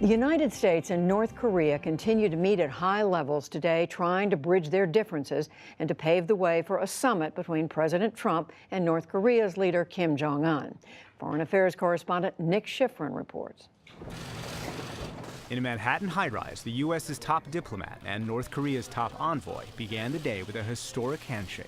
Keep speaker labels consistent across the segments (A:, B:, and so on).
A: The United States and North Korea continue to meet at high levels today, trying to bridge their differences and to pave the way for a summit between President Trump and North Korea's leader Kim Jong-un. Foreign Affairs correspondent Nick Schifrin reports.
B: In a Manhattan high-rise, the U.S.'s top diplomat and North Korea's top envoy began the day with a historic handshake.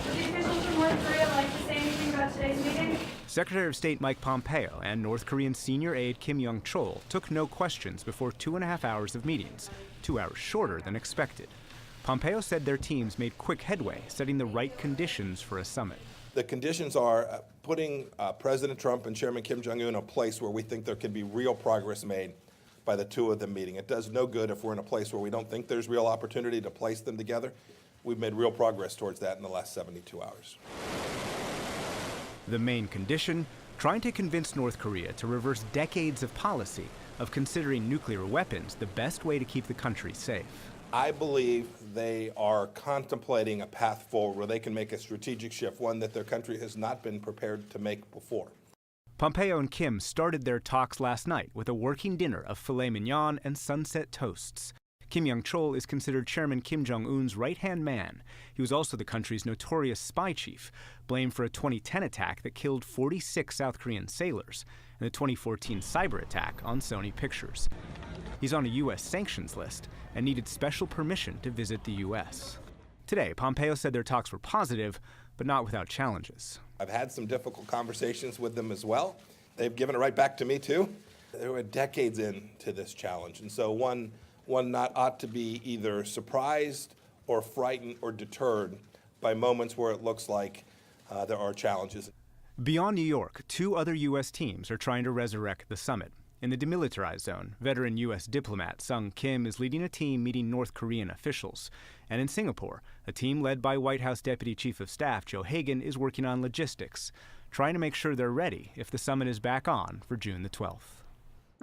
C: Would the officials from North Korea like to say anything about today's meeting?
B: Secretary of State Mike Pompeo and North Korean senior aide Kim Yong-chol took no questions before 2.5 hours of meetings, 2 hours shorter than expected. Pompeo said their teams made quick headway, setting the right conditions for a summit.
D: The conditions are putting President Trump and Chairman Kim Jong-un in a place where we think there can be real progress made by the two of them meeting. It does no good if we're in a place where we don't think there's real opportunity to place them together. We've made real progress towards that in the last 72 hours.
B: The main condition, trying to convince North Korea to reverse decades of policy of considering nuclear weapons the best way to keep the country safe.
D: I believe they are contemplating a path forward where they can make a strategic shift, one that their country has not been prepared to make before.
B: Pompeo and Kim started their talks last night with a working dinner of filet mignon and sunset toasts. Kim Yong-chol is considered Chairman Kim Jong-un's right-hand man. He was also the country's notorious spy chief, blamed for a 2010 attack that killed 46 South Korean sailors and the 2014 cyber attack on Sony Pictures. He's on a U.S. sanctions list and needed special permission to visit the U.S. Today, Pompeo said their talks were positive, but not without challenges.
D: I've had some difficult conversations with them as well. They've given it right back to me, too. They were decades into this challenge, and so one not ought to be either surprised or frightened or deterred by moments where it looks like there are challenges.
B: Beyond New York, 2 other U.S. teams are trying to resurrect the summit. In the demilitarized zone, veteran U.S. diplomat Sung Kim is leading a team meeting North Korean officials. And in Singapore, a team led by White House Deputy Chief of Staff Joe Hagan is working on logistics, trying to make sure they're ready if the summit is back on for June the 12th.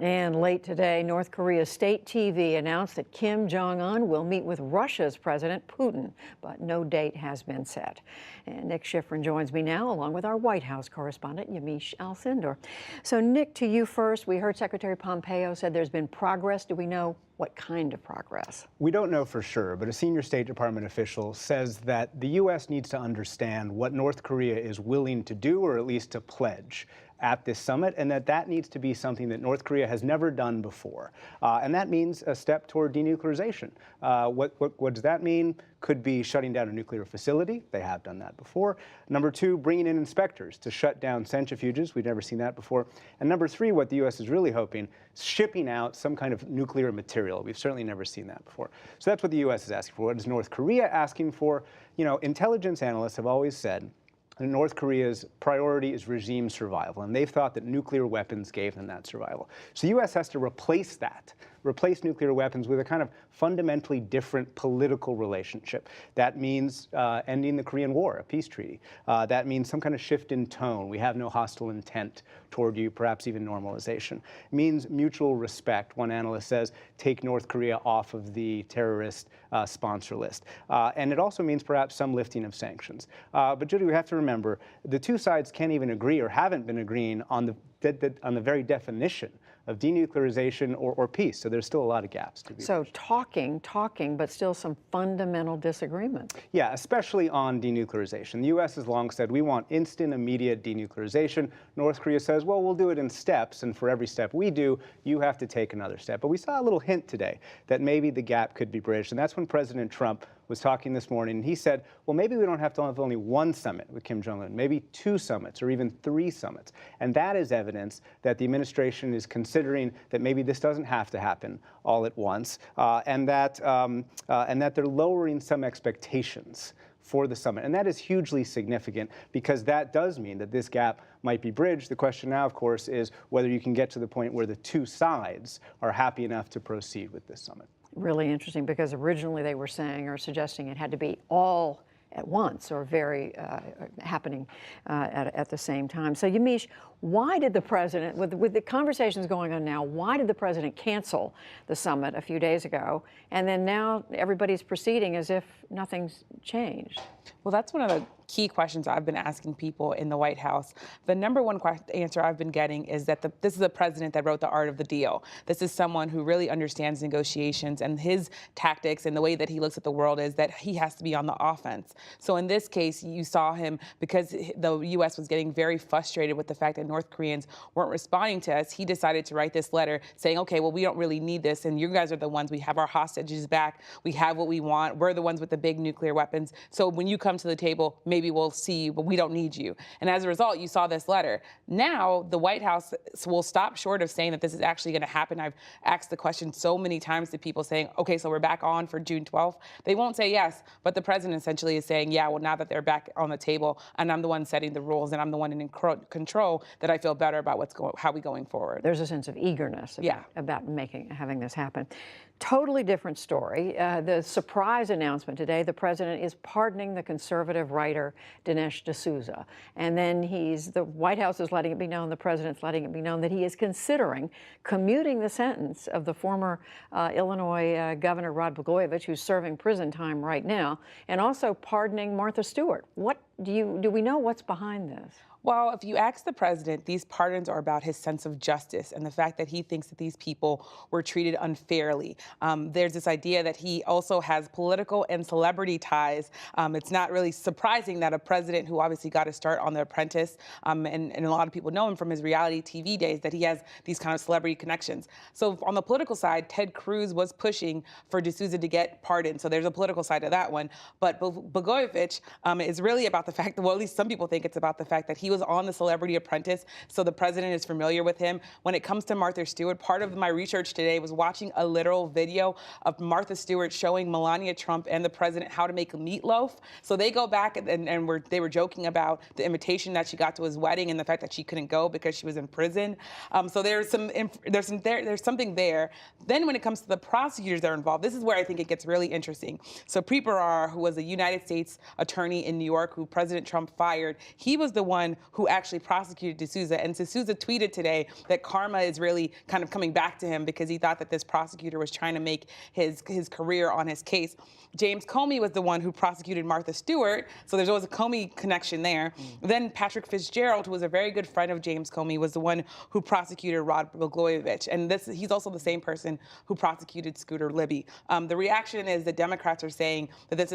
A: And late today, North Korea's state TV announced that Kim Jong-un will meet with Russia's President Putin, but no date has been set. And Nick Schifrin joins me now, along with our White House correspondent, Yamiche Alcindor. So, Nick, to you first. We heard Secretary Pompeo said there's been progress. Do we know what kind of progress?
E: We don't know for sure, but a senior State Department official says that the U.S. needs to understand what North Korea is willing to do, or at least to pledge at this summit, and that needs to be something that North Korea has never done before. And that means a step toward denuclearization. What does that mean? Could be shutting down a nuclear facility. They have done that before. Number 2, bringing in inspectors to shut down centrifuges. We've never seen that before. And number 3, what the U.S. is really hoping, shipping out some kind of nuclear material. We've certainly never seen that before. So that's what the U.S. is asking for. What is North Korea asking for? You know, intelligence analysts have always said North Korea's priority is regime survival, and they've thought that nuclear weapons gave them that survival. So the U.S. has to replace that, replace nuclear weapons with a kind of fundamentally different political relationship. That means ending the Korean War, a peace treaty. That means some kind of shift in tone. We have no hostile intent toward you, perhaps even normalization. It means mutual respect. One analyst says, take North Korea off of the terrorist sponsor list. And it also means perhaps some lifting of sanctions. But Judy, we have to remember, the two sides can't even agree, or haven't been agreeing on the very definition of denuclearization or peace. So there's still a lot of gaps to be
A: So
E: bridged.
A: talking, but still some fundamental disagreements.
E: Yeah, especially on denuclearization. The U.S. has long said we want instant, immediate denuclearization. North Korea says, well, we'll do it in steps, and for every step we do, you have to take another step. But we saw a little hint today that maybe the gap could be bridged, and that's when President Trump was talking this morning, and he said, well, maybe we don't have to have only one summit with Kim Jong-un, maybe 2 summits or even 3 summits. And that is evidence that the administration is considering that maybe this doesn't have to happen all at once, and that they're lowering some expectations for the summit. And that is hugely significant, because that does mean that this gap might be bridged. The question now, of course, is whether you can get to the point where the 2 sides are happy enough to proceed with this summit.
A: Really interesting, because originally they were saying or suggesting it had to be all at once or very happening at the same time. So, Yamiche, why did the president, with the conversations going on now, why did the president cancel the summit a few days ago, and then now everybody's proceeding as if nothing's changed?
F: Well, that's one of the key questions I've been asking people in the White House. The number one answer I've been getting is that this is a president that wrote the art of the deal. This is someone who really understands negotiations, and his tactics and the way that he looks at the world is that he has to be on the offense. So in this case, you saw him, because the U.S. was getting very frustrated with the fact that North Koreans weren't responding to us, he decided to write this letter saying, okay, well, we don't really need this, and you guys are the ones, we have our hostages back, we have what we want, we're the ones with the big nuclear weapons, so when you come to the table, maybe we'll see you, but we don't need you. And as a result, you saw this letter. Now, the White House will stop short of saying that this is actually going to happen. I've asked the question so many times to people saying, okay, so we're back on for June 12th. They won't say yes, but the president essentially is saying, yeah, well, now that they're back on the table, and I'm the one setting the rules, and I'm the one in control, that I feel better about how we going forward.
A: There's a sense of eagerness about having this happen. Totally different story. The surprise announcement today, the president is pardoning the conservative writer Dinesh D'Souza. And then the White House is letting it be known, the president's letting it be known that he is considering commuting the sentence of the former Illinois Governor Rod Blagojevich, who's serving prison time right now, and also pardoning Martha Stewart. Do we know what's behind this?
F: Well, if you ask the president, these pardons are about his sense of justice and the fact that he thinks that these people were treated unfairly. There's this idea that he also has political and celebrity ties. It's not really surprising that a president who obviously got a start on The Apprentice, and a lot of people know him from his reality TV days, that he has these kind of celebrity connections. So on the political side, Ted Cruz was pushing for D'Souza to get pardoned. So there's a political side to that one. But Blagojevich is really about the fact that, well, at least some people think it's about the fact that he was on The Celebrity Apprentice, so the president is familiar with him. When it comes to Martha Stewart, part of my research today was watching a literal video of Martha Stewart showing Melania Trump and the president how to make a meatloaf. So they go back and they were joking about the invitation that she got to his wedding and the fact that she couldn't go because she was in prison. So there's something there. Then when it comes to the prosecutors that are involved, this is where I think it gets really interesting. So Preet Bharara, who was a United States attorney in New York, who President Trump fired, he was the one who actually prosecuted D'Souza. And D'Souza tweeted today that karma is really kind of coming back to him because he thought that this prosecutor was trying to make his career on his case. James Comey was the one who prosecuted Martha Stewart, so there's always a Comey connection there. Then Patrick Fitzgerald, who was a very good friend of James Comey, was the one who prosecuted Rod Blagojevich. And he's also the same person who prosecuted Scooter Libby. The reaction is that Democrats are saying that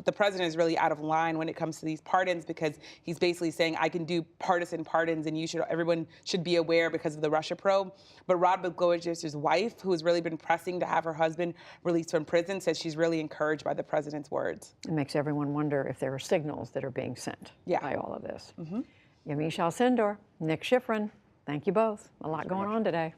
F: the president is really out of line when it comes to these pardons, because he's basically saying, I can do partisan pardons and everyone should be aware because of the Russia probe. But Rod Blagojevich's wife, who has really been pressing to have her husband released from prison, says she's really encouraged by the president's words.
A: It makes everyone wonder if there are signals that are being sent by all of this. Yamiche Alcindor, Nick Schifrin, thank you both. A lot going on today.